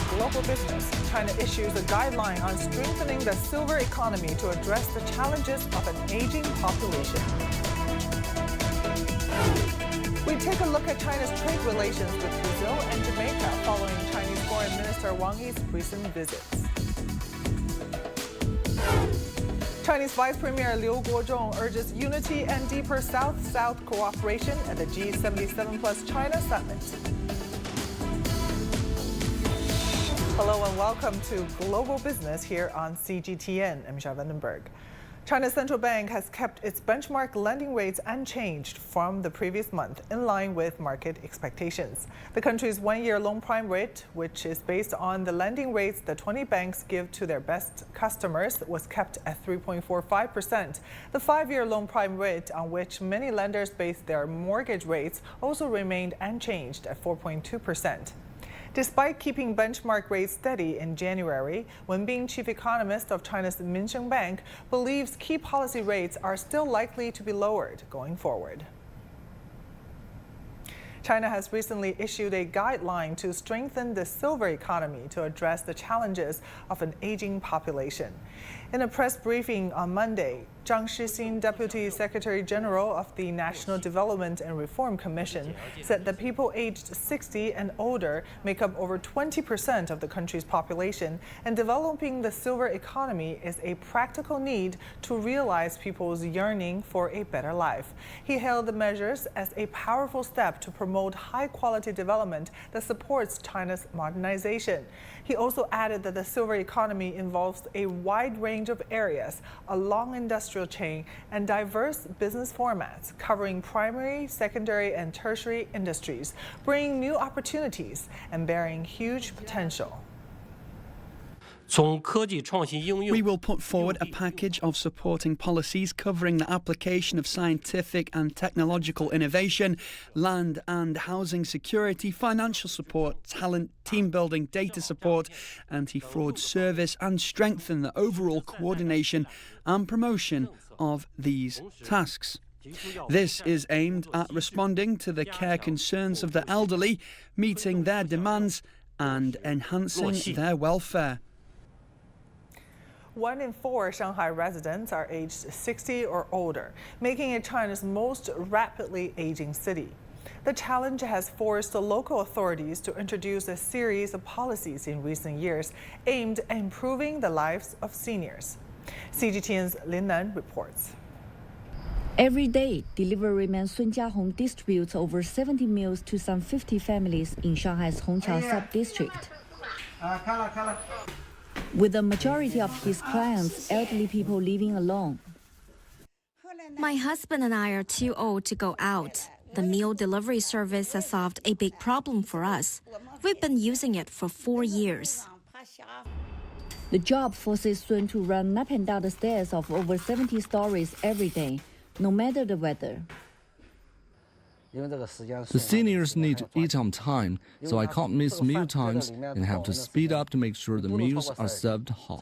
Global Business. China issues a guideline on strengthening the silver economy to address the challenges of an aging population. We take a look at China's trade relations with Brazil and Jamaica following Chinese Foreign Minister Wang Yi's recent visits. Chinese Vice Premier Liu Guozhong urges unity and deeper South-South cooperation at the G77 plus China summit. Hello and welcome to Global Business here on CGTN. I'm Michelle Vandenberg. China's central bank has kept its benchmark lending rates unchanged from the previous month, in line with market expectations. The country's one-year loan prime rate, which is based on the lending rates the 20 banks give to their best customers, was kept at 3.45%. The five-year loan prime rate, on which many lenders base their mortgage rates, also remained unchanged at 4.2%. Despite keeping benchmark rates steady in January, Wen Bing, chief economist of China's Minsheng Bank, believes key policy rates are still likely to be lowered going forward. China has recently issued a guideline to strengthen the silver economy to address the challenges of an aging population. In a press briefing on Monday, Zhang Shixin, Deputy Secretary General of the National Development and Reform Commission, said that people aged 60 and older make up over 20% of the country's population, and developing the silver economy is a practical need to realize people's yearning for a better life. He hailed the measures as a powerful step to promote high-quality development that supports China's modernization. He also added that the silver economy involves a wide range of areas, a long industrial chain, and diverse business formats covering primary, secondary, and tertiary industries, bringing new opportunities and bearing huge potential. We will put forward a package of supporting policies covering the application of scientific and technological innovation, land and housing security, financial support, talent, team building, data support, anti-fraud service, and strengthen the overall coordination and promotion of these tasks. This is aimed at responding to the care concerns of the elderly, meeting their demands and enhancing their welfare. 1 in 4 Shanghai residents are aged 60 or older, making it China's most rapidly aging city. The challenge has forced the local authorities to introduce a series of policies in recent years aimed at improving the lives of seniors. CGTN's Lin Nan reports. Every day, deliveryman Sun Jiahong distributes over 70 meals to some 50 families in Shanghai's Hongqiao sub-district. With the majority of his clients elderly people living alone. My husband and I are too old to go out. The meal delivery service has solved a big problem for us. We've been using it for 4 years. The job forces Sun to run up and down the stairs of over 70 stories every day, no matter the weather. The seniors need to eat on time, so I can't miss meal times and have to speed up to make sure the meals are served hot.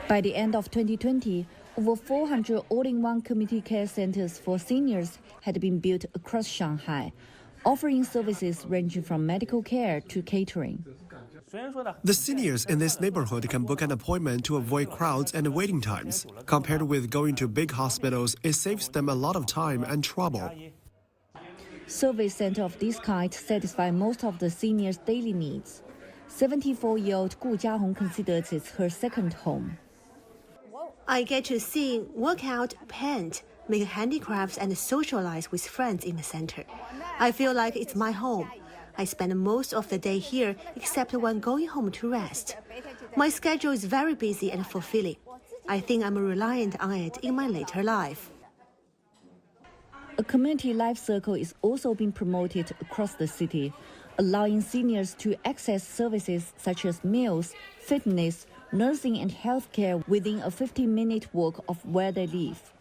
By the end of 2020, over 400 all-in-one community care centers for seniors had been built across Shanghai, offering services ranging from medical care to catering. The seniors in this neighborhood can book an appointment to avoid crowds and waiting times. Compared with going to big hospitals, it saves them a lot of time and trouble. Service centers of this kind satisfy most of the seniors' daily needs. 74-year-old Gu Jiahong considers it her second home. I get to sing, work out, paint, make handicrafts, and socialize with friends in the center. I feel like it's my home. I spend most of the day here except when going home to rest. My schedule is very busy and fulfilling. I think I'm reliant on it in my later life. A community life circle is also being promoted across the city, allowing seniors to access services such as meals, fitness, nursing and healthcare within a 15-minute walk of where they live.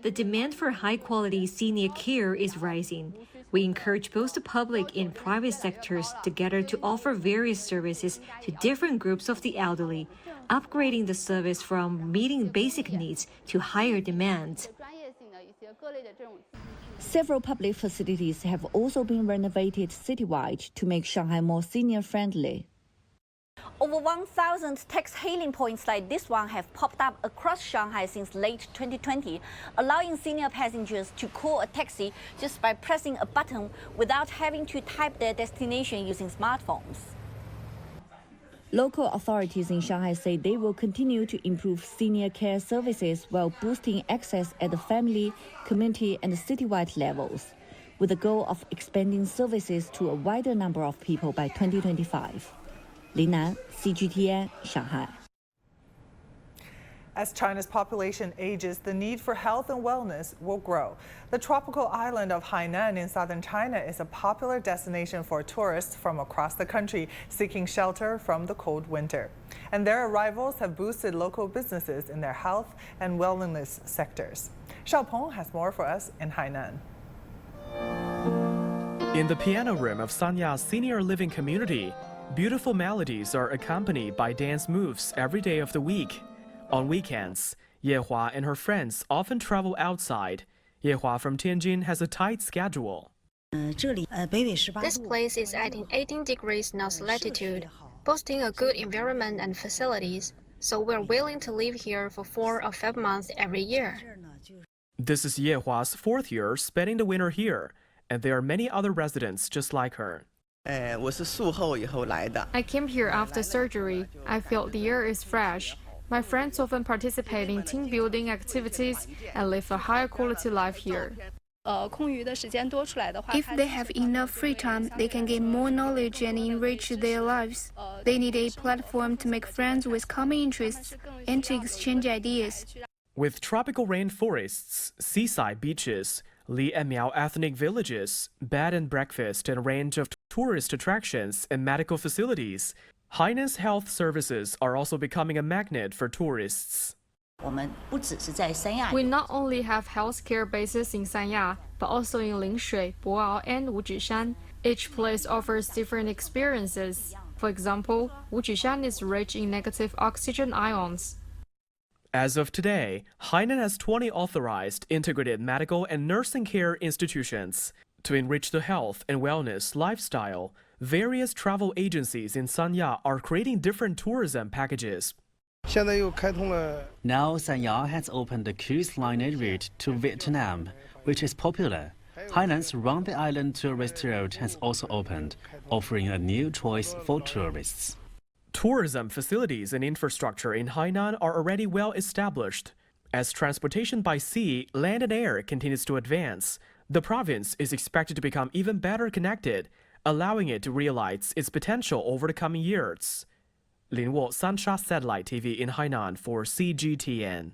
The demand for high-quality senior care is rising. We encourage both the public and private sectors together to offer various services to different groups of the elderly, upgrading the service from meeting basic needs to higher demands. Several public facilities have also been renovated citywide to make Shanghai more senior-friendly. Over 1,000 tax hailing points like this one have popped up across Shanghai since late 2020, allowing senior passengers to call a taxi just by pressing a button without having to type their destination using smartphones. Local authorities in Shanghai say they will continue to improve senior care services while boosting access at the family, community, and citywide levels, with the goal of expanding services to a wider number of people by 2025. 林南 CGTN 上海。 As China's population ages, the need for health and wellness will grow. The tropical island of Hainan in southern China is a popular destination for tourists from across the country seeking shelter from the cold winter. And their arrivals have boosted local businesses in their health and wellness sectors. Shao Peng has more for us in Hainan. In the piano room of Sanya Senior Living Community, beautiful melodies are accompanied by dance moves every day of the week. On weekends, Yehua and her friends often travel outside. Yehua from Tianjin has a tight schedule. This place is at 18 degrees north latitude, boasting a good environment and facilities, so we're willing to live here for 4 or 5 months every year. This is Yehua's 4th year spending the winter here, and there are many other residents just like her. I came here after surgery. I feel the air is fresh. My friends often participate in team building activities and live a higher quality life here. If they have enough free time, they can gain more knowledge and enrich their lives. They need a platform to make friends with common interests and to exchange ideas. With tropical rainforests, seaside beaches, Li and Miao ethnic villages, bed and breakfast, and a range of tourist attractions and medical facilities, Hainan's health services are also becoming a magnet for tourists. We not only have healthcare bases in Sanya, but also in Lingshui, Boao, and Wuzhishan. Each place offers different experiences. For example, Wuzhishan is rich in negative oxygen ions. As of today, Hainan has 20 authorized integrated medical and nursing care institutions. To enrich the health and wellness lifestyle, various travel agencies in Sanya are creating different tourism packages. Now Sanya has opened a cruise liner route to Vietnam, which is popular. Hainan's Round the Island tourist route has also opened, offering a new choice for tourists. Tourism facilities and infrastructure in Hainan are already well established. As transportation by sea, land and air continues to advance, the province is expected to become even better connected, allowing it to realize its potential over the coming years. Lin Wo, Sansha Satellite TV in Hainan for CGTN.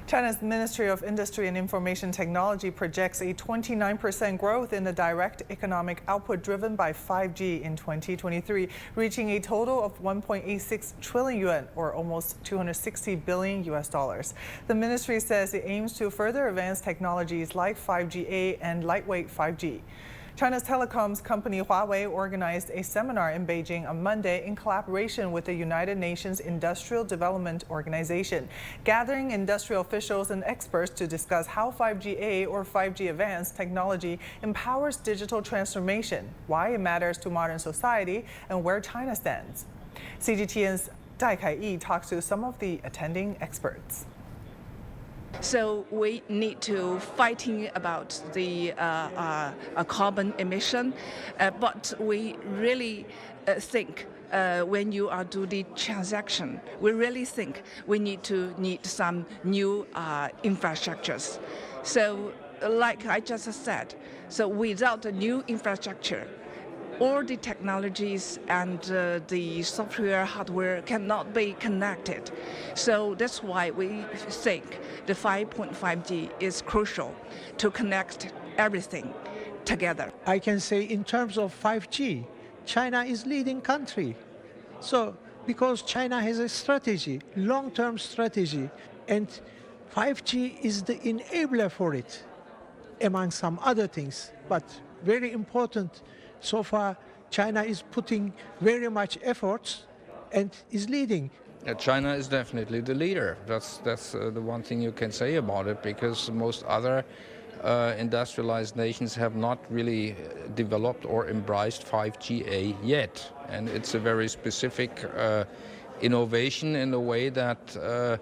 China's Ministry of Industry and Information Technology projects a 29% growth in the direct economic output driven by 5G in 2023, reaching a total of 1.86 trillion yuan, or almost $260 billion. The ministry says it aims to further advance technologies like 5G-A and lightweight 5G. China's telecoms company Huawei organized a seminar in Beijing on Monday in collaboration with the United Nations Industrial Development Organization, gathering industrial officials and experts to discuss how 5G-A or 5G advanced technology empowers digital transformation, why it matters to modern society, and where China stands. CGTN's Dai Kai-yi talks to some of the attending experts. So we need to fighting about the carbon emission, but we really think when you are do the transaction, we really think we need some new infrastructures. So like I just said, so without the new infrastructure, all the technologies and the software, hardware cannot be connected. So that's why we think the 5.5G is crucial to connect everything together. I can say in terms of 5G, China is leading country. So because China has a strategy, long-term strategy, and 5G is the enabler for it, among some other things, but very important. So far, China is putting very much efforts and is leading. China is definitely the leader. That's the one thing you can say about it, because most other industrialized nations have not really developed or embraced 5G yet. And it's a very specific innovation in the way that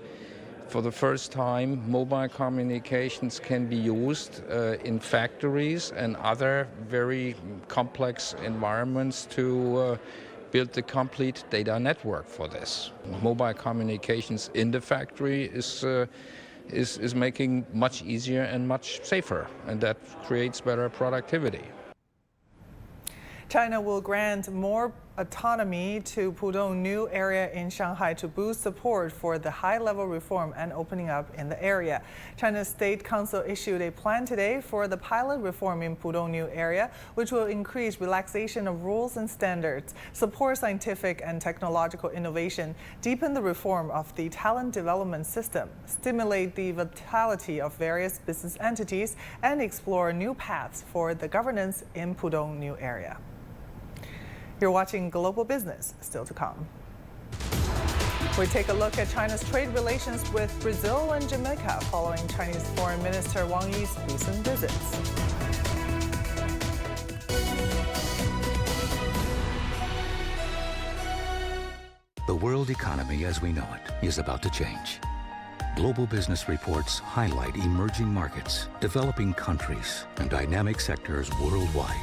for the first time mobile communications can be used in factories and other very complex environments to build the complete data network for this. Mobile communications in the factory is making much easier and much safer, and that creates better productivity. China will grant more autonomy to Pudong New Area in Shanghai to boost support for the high-level reform and opening up in the area. China's State Council issued a plan today for the pilot reform in Pudong New Area, which will increase relaxation of rules and standards, support scientific and technological innovation, deepen the reform of the talent development system, stimulate the vitality of various business entities, and explore new paths for the governance in Pudong New Area. You're watching Global Business, still to come. We take a look at China's trade relations with Brazil and Jamaica following Chinese Foreign Minister Wang Yi's recent visits. The world economy as we know it is about to change. Global Business reports highlight emerging markets, developing countries, and dynamic sectors worldwide.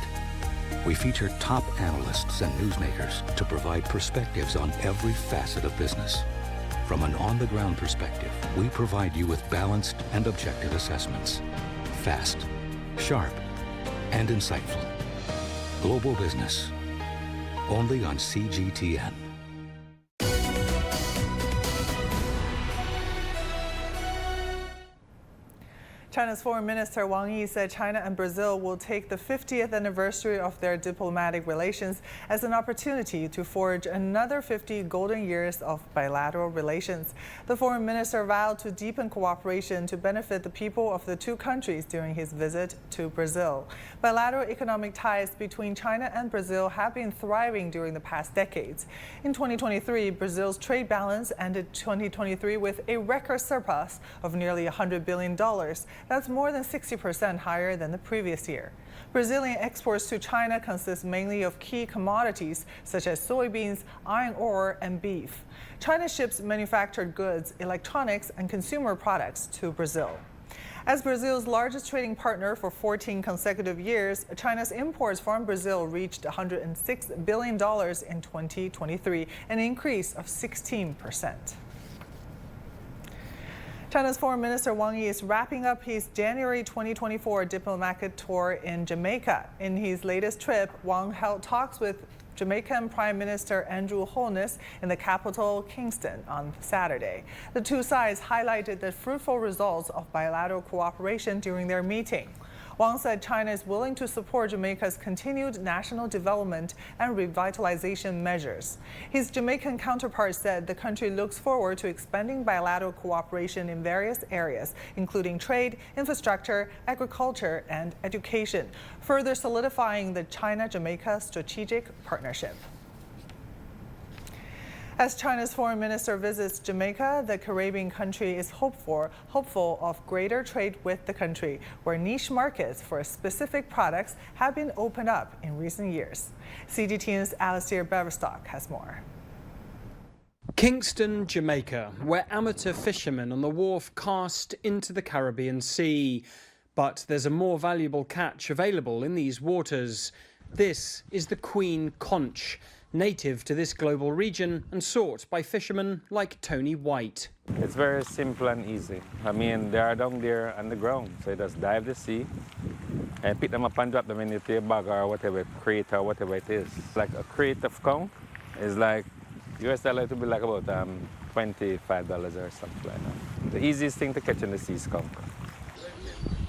We feature top analysts and newsmakers to provide perspectives on every facet of business. From an on-the-ground perspective, we provide you with balanced and objective assessments. Fast, sharp, and insightful. Global Business, only on CGTN. China's Foreign Minister Wang Yi said China and Brazil will take the 50th anniversary of their diplomatic relations as an opportunity to forge another 50 golden years of bilateral relations. The foreign minister vowed to deepen cooperation to benefit the people of the two countries during his visit to Brazil. Bilateral economic ties between China and Brazil have been thriving during the past decades. In 2023, Brazil's trade balance ended 2023 with a record surplus of nearly $100 billion. That's more than 60% higher than the previous year. Brazilian exports to China consist mainly of key commodities such as soybeans, iron ore, and beef. China ships manufactured goods, electronics, and consumer products to Brazil. As Brazil's largest trading partner for 14 consecutive years, China's imports from Brazil reached $106 billion in 2023, an increase of 16%. China's Foreign Minister Wang Yi is wrapping up his January 2024 diplomatic tour in Jamaica. In his latest trip, Wang held talks with Jamaican Prime Minister Andrew Holness in the capital, Kingston, on Saturday. The two sides highlighted the fruitful results of bilateral cooperation during their meeting. Wang said China is willing to support Jamaica's continued national development and revitalization measures. His Jamaican counterpart said the country looks forward to expanding bilateral cooperation in various areas, including trade, infrastructure, agriculture, and education, further solidifying the China-Jamaica strategic partnership. As China's foreign minister visits Jamaica, the Caribbean country is hopeful of greater trade with the country, where niche markets for specific products have been opened up in recent years. CGTN's Alistair Beverstock has more. Kingston, Jamaica, where amateur fishermen on the wharf cast into the Caribbean Sea. But there's a more valuable catch available in these waters. This is the queen conch, native to this global region and sought by fishermen like Tony White. It's very simple and easy. I mean, they are down there on the ground, so you just dive the sea and pick them up and drop them into your bag or whatever, crate or whatever it is. Like a crate of conch is like, US dollar to be like about $25 or something like that. The easiest thing to catch in the sea is conch.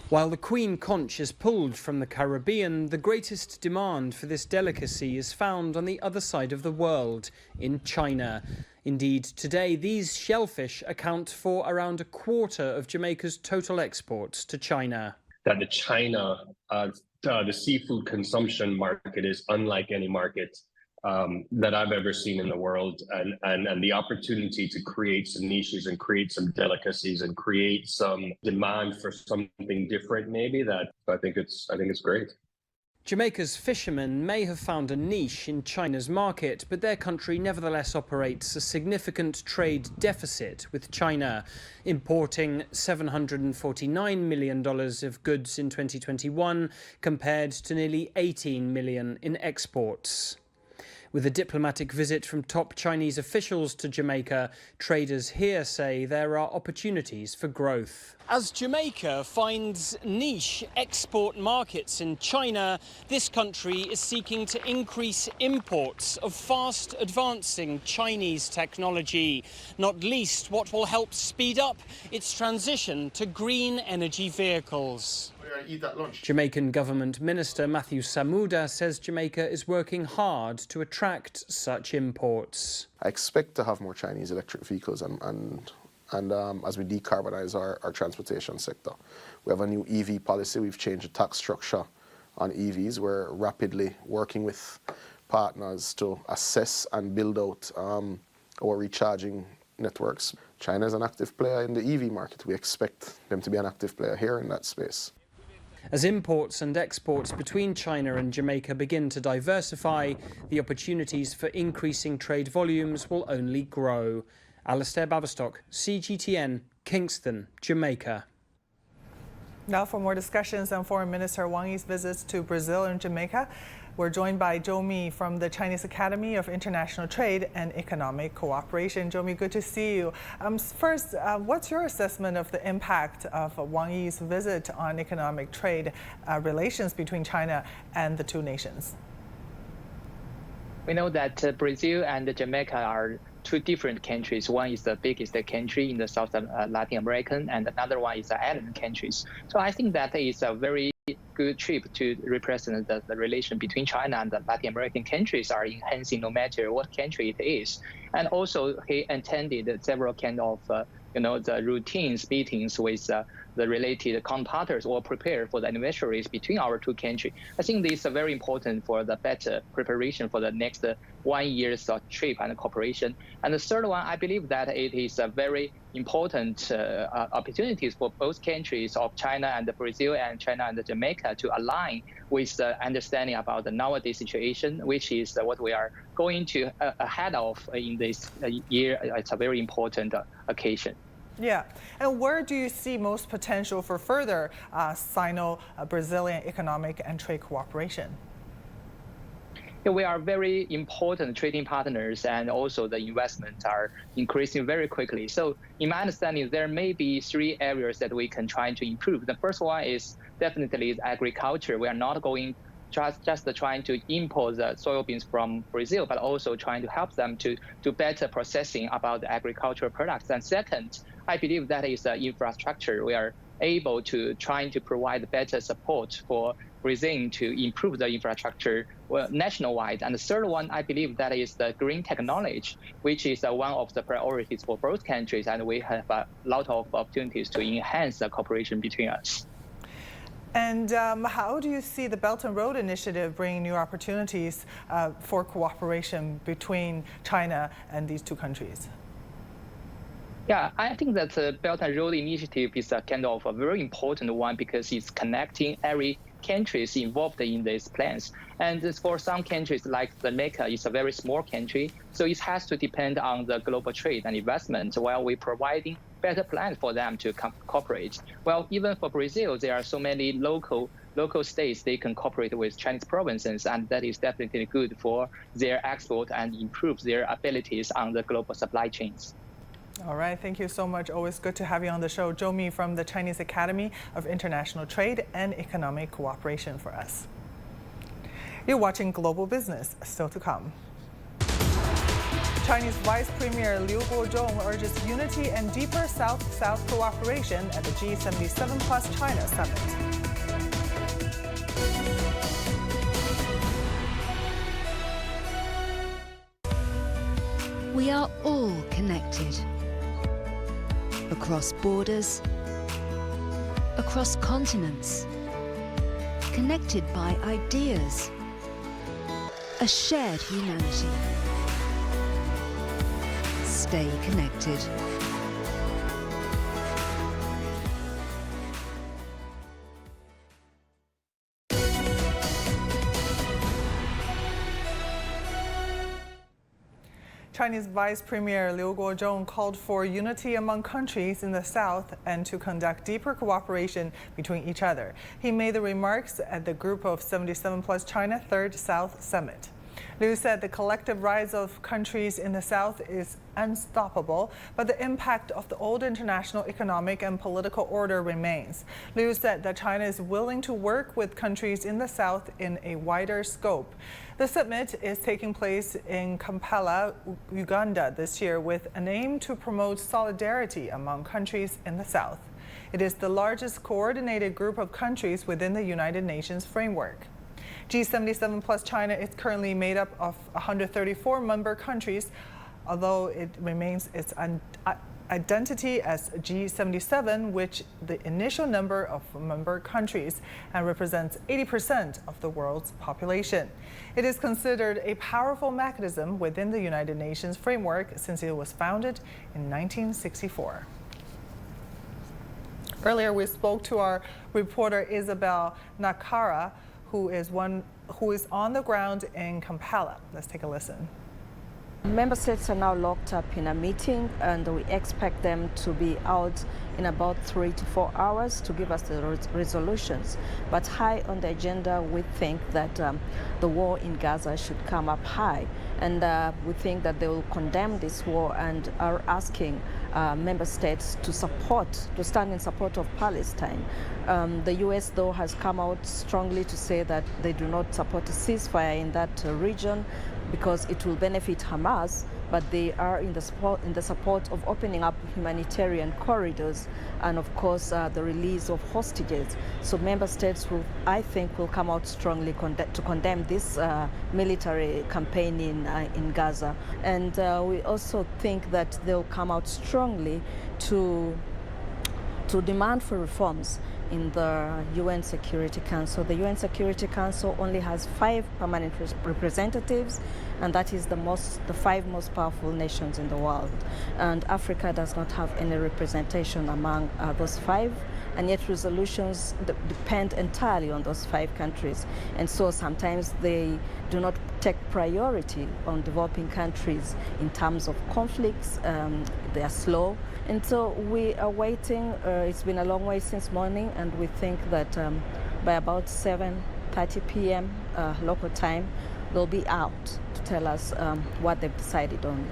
While the queen conch is pulled from the Caribbean, the greatest demand for this delicacy is found on the other side of the world, in China. Indeed, today these shellfish account for around a quarter of Jamaica's total exports to China. That the seafood consumption market is unlike any market that I've ever seen in the world, and the opportunity to create some niches and create some delicacies and create some demand for something different, maybe, that I think it's great. Jamaica's fishermen may have found a niche in China's market, but their country nevertheless operates a significant trade deficit with China, importing $749 million of goods in 2021 compared to nearly $18 million in exports. With a diplomatic visit from top Chinese officials to Jamaica, traders here say there are opportunities for growth. As Jamaica finds niche export markets in China, this country is seeking to increase imports of fast advancing Chinese technology, not least what will help speed up its transition to green energy vehicles. Jamaican Government Minister Matthew Samuda says Jamaica is working hard to attract such imports. I expect to have more Chinese electric vehicles and as we decarbonize our transportation sector. We have a new EV policy. We've changed the tax structure on EVs. We're rapidly working with partners to assess and build out our recharging networks. China is an active player in the EV market. We expect them to be an active player here in that space. As imports and exports between China and Jamaica begin to diversify, the opportunities for increasing trade volumes will only grow. Alistair Baverstock, CGTN, Kingston, Jamaica. Now for more discussions on Foreign Minister Wang Yi's visits to Brazil and Jamaica, we're joined by Zhou Mi from the Chinese Academy of International Trade and Economic Cooperation. Zhou Mi, good to see you. First, what's your assessment of the impact of Wang Yi's visit on economic trade relations between China and the two nations? We know that Brazil and Jamaica are two different countries. One is the biggest country in the South Latin American, and another one is the island countries. So I think that is a very good trip to represent the relation between China and the Latin American countries are enhancing no matter what country it is. And also he attended several kind of the routines meetings with the related counterparts or prepare for the anniversaries between our two countries. I think this is very important for the better preparation for the next 1 year's trip and cooperation. And the third one, I believe that it is a very important opportunities for both countries of China and Brazil and China and Jamaica to align with the understanding about the nowadays situation, which is what we are going to ahead of in this year. It's a very important occasion. Yeah, and where do you see most potential for further Sino-Brazilian economic and trade cooperation? We are very important trading partners, and also the investments are increasing very quickly. So in my understanding, there may be 3 areas that we can try to improve. The first one is definitely agriculture. We are not going just trying to import the soybeans from Brazil, but also trying to help them to do better processing about the agricultural products. And second, I believe that is infrastructure. We are able to trying to provide better support for Brazil to improve the infrastructure nationwide. And the third one, I believe that is the green technology, which is one of the priorities for both countries. And we have a lot of opportunities to enhance the cooperation between us. And how do you see the Belt and Road Initiative bringing new opportunities for cooperation between China and these two countries? Yeah, I think that the Belt and Road Initiative is a kind of a very important one because it's connecting every countries involved in these plans. And for some countries like Jamaica, it's a very small country, so it has to depend on the global trade and investment while we're providing better plans for them to cooperate. Well, even for Brazil, there are so many local states they can cooperate with Chinese provinces, and that is definitely good for their export and improve their abilities on the global supply chains. All right, thank you so much. Always good to have you on the show. Zhou Mi from the Chinese Academy of International Trade and Economic Cooperation for us. You're watching Global Business, still to come. Chinese Vice Premier Liu Guozhong urges unity and deeper South-South cooperation at the G77 plus China summit. We are all connected. Across borders, across continents, connected by ideas, a shared humanity. Stay connected. Chinese Vice Premier Liu Guozhong called for unity among countries in the South and to conduct deeper cooperation between each other. He made the remarks at the Group of 77 plus China Third South Summit. Liu said the collective rise of countries in the South is unstoppable, but the impact of the old international economic and political order remains. Liu said that China is willing to work with countries in the South in a wider scope. The summit is taking place in Kampala, Uganda this year with an aim to promote solidarity among countries in the South. It is the largest coordinated group of countries within the United Nations framework. G77 plus China is currently made up of 134 member countries, although it remains its identity as G77, which the initial number of member countries and represents 80% of the world's population. It is considered a powerful mechanism within the United Nations framework since it was founded in 1964. Earlier, we spoke to our reporter Isabel Nakara, who is on the ground in Kampala. Let's take a listen. Member states are now locked up in a meeting, and we expect them to be out in about 3 to 4 hours to give us the resolutions. But high on the agenda, we think that the war in Gaza should come up high. And we think that they will condemn this war and are asking member states to stand in support of Palestine. The U.S., though, has come out strongly to say that they do not support a ceasefire in that region because it will benefit Hamas, but they are in the support of opening up humanitarian corridors and, of course, the release of hostages. So member states, I think, will come out strongly to condemn this military campaign in Gaza. And we also think that they'll come out strongly to demand for reforms in the UN Security Council. The UN Security Council only has 5 permanent representatives, and that is the 5 most powerful nations in the world. And Africa does not have any representation among those 5, and yet resolutions depend entirely on those 5 countries. And so sometimes they do not take priority on developing countries in terms of conflicts. They are slow. And so we are waiting. It's been a long way since morning, and we think that by about 7:30 p.m. Local time, they'll be out to tell us what they've decided on.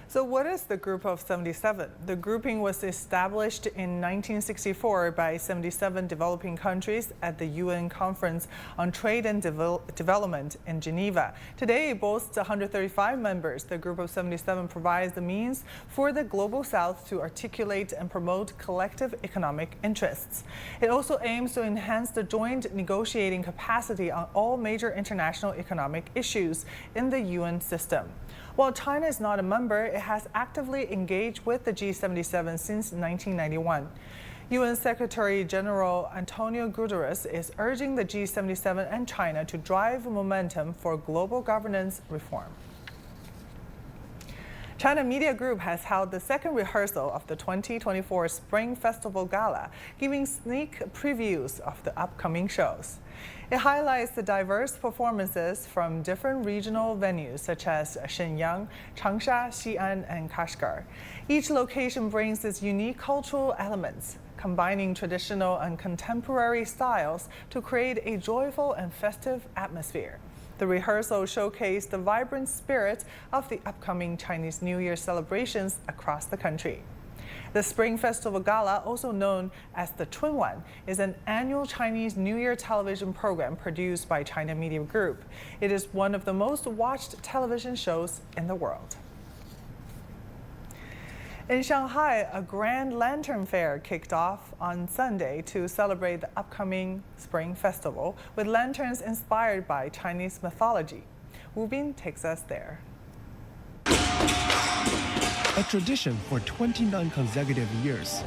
So what is the Group of 77? The grouping was established in 1964 by 77 developing countries at the UN Conference on Trade and Development in Geneva. Today, it boasts 135 members. The Group of 77 provides the means for the Global South to articulate and promote collective economic interests. It also aims to enhance the joint negotiating capacity on all major international economic issues in the UN system. While China is not a member, it has actively engaged with the G77 since 1991. UN Secretary General Antonio Guterres is urging the G77 and China to drive momentum for global governance reform. China Media Group has held the second rehearsal of the 2024 Spring Festival Gala, giving sneak previews of the upcoming shows. It highlights the diverse performances from different regional venues such as Shenyang, Changsha, Xi'an, and Kashgar. Each location brings its unique cultural elements, combining traditional and contemporary styles to create a joyful and festive atmosphere. The rehearsal showcased the vibrant spirit of the upcoming Chinese New Year celebrations across the country. The Spring Festival Gala, also known as the Chunwan, is an annual Chinese New Year television program produced by China Media Group. It is one of the most watched television shows in the world. In Shanghai, a grand lantern fair kicked off on Sunday to celebrate the upcoming Spring Festival with lanterns inspired by Chinese mythology. Wu Bin takes us there. A tradition for 29 consecutive years.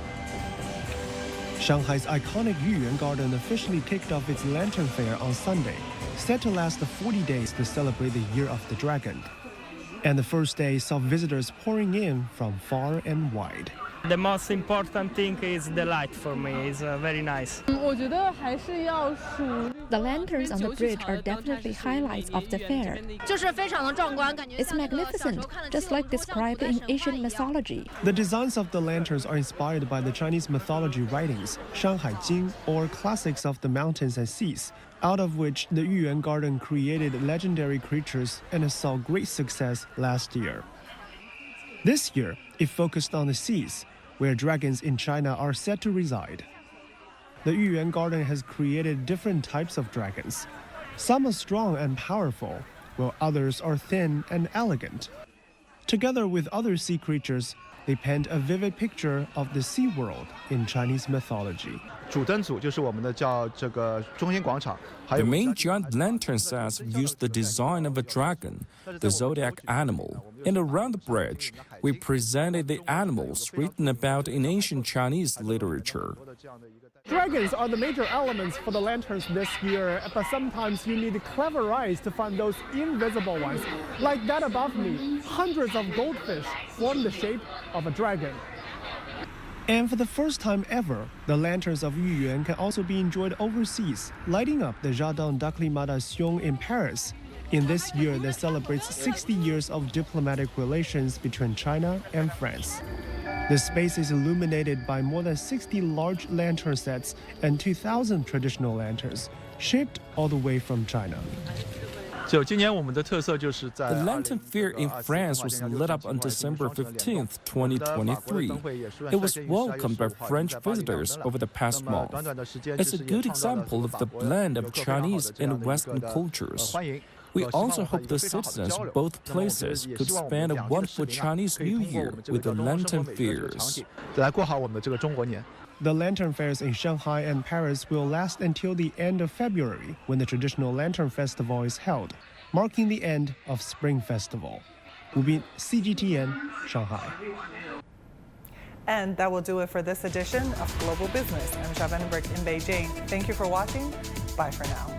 Shanghai's iconic Yuyuan Garden officially kicked off its lantern fair on Sunday. set to last 40 days to celebrate the Year of the Dragon. And the first day saw visitors pouring in from far and wide. The most important thing is the light for me. It's very nice. The lanterns on the bridge are definitely highlights of the fair. It's magnificent, just like described in Asian mythology. The designs of the lanterns are inspired by the Chinese mythology writings, Shanghai Jing, or classics of the mountains and seas, out of which the Yuyuan Garden created legendary creatures and saw great success last year. This year, it focused on the seas, where dragons in China are said to reside. The Yuyuan Garden has created different types of dragons. Some are strong and powerful, while others are thin and elegant. Together with other sea creatures, they paint a vivid picture of the sea world in Chinese mythology. The main giant lantern sets use the design of a dragon, the zodiac animal, and around the bridge, we presented the animals written about in ancient Chinese literature. Dragons are the major elements for the lanterns this year, but sometimes you need clever eyes to find those invisible ones. Like that above me, hundreds of goldfish form the shape of a dragon. And for the first time ever, the lanterns of Yuyuan can also be enjoyed overseas, lighting up the Jardin d'Acclimatation in Paris. In this year that celebrates 60 years of diplomatic relations between China and France. The space is illuminated by more than 60 large lantern sets and 2,000 traditional lanterns, shipped all the way from China. The Lantern Fair in France was lit up on December 15, 2023. It was welcomed by French visitors over the past month. It's a good example of the blend of Chinese and Western cultures. We also hope the citizens of both places could spend a wonderful Chinese New Year with the Lantern Fairs. The lantern fairs in Shanghai and Paris will last until the end of February, when the traditional Lantern Festival is held, marking the end of Spring Festival. Wu Bin, CGTN, Shanghai. And that will do it for this edition of Global Business. I'm Xiao Vandenberg in Beijing. Thank you for watching. Bye for now.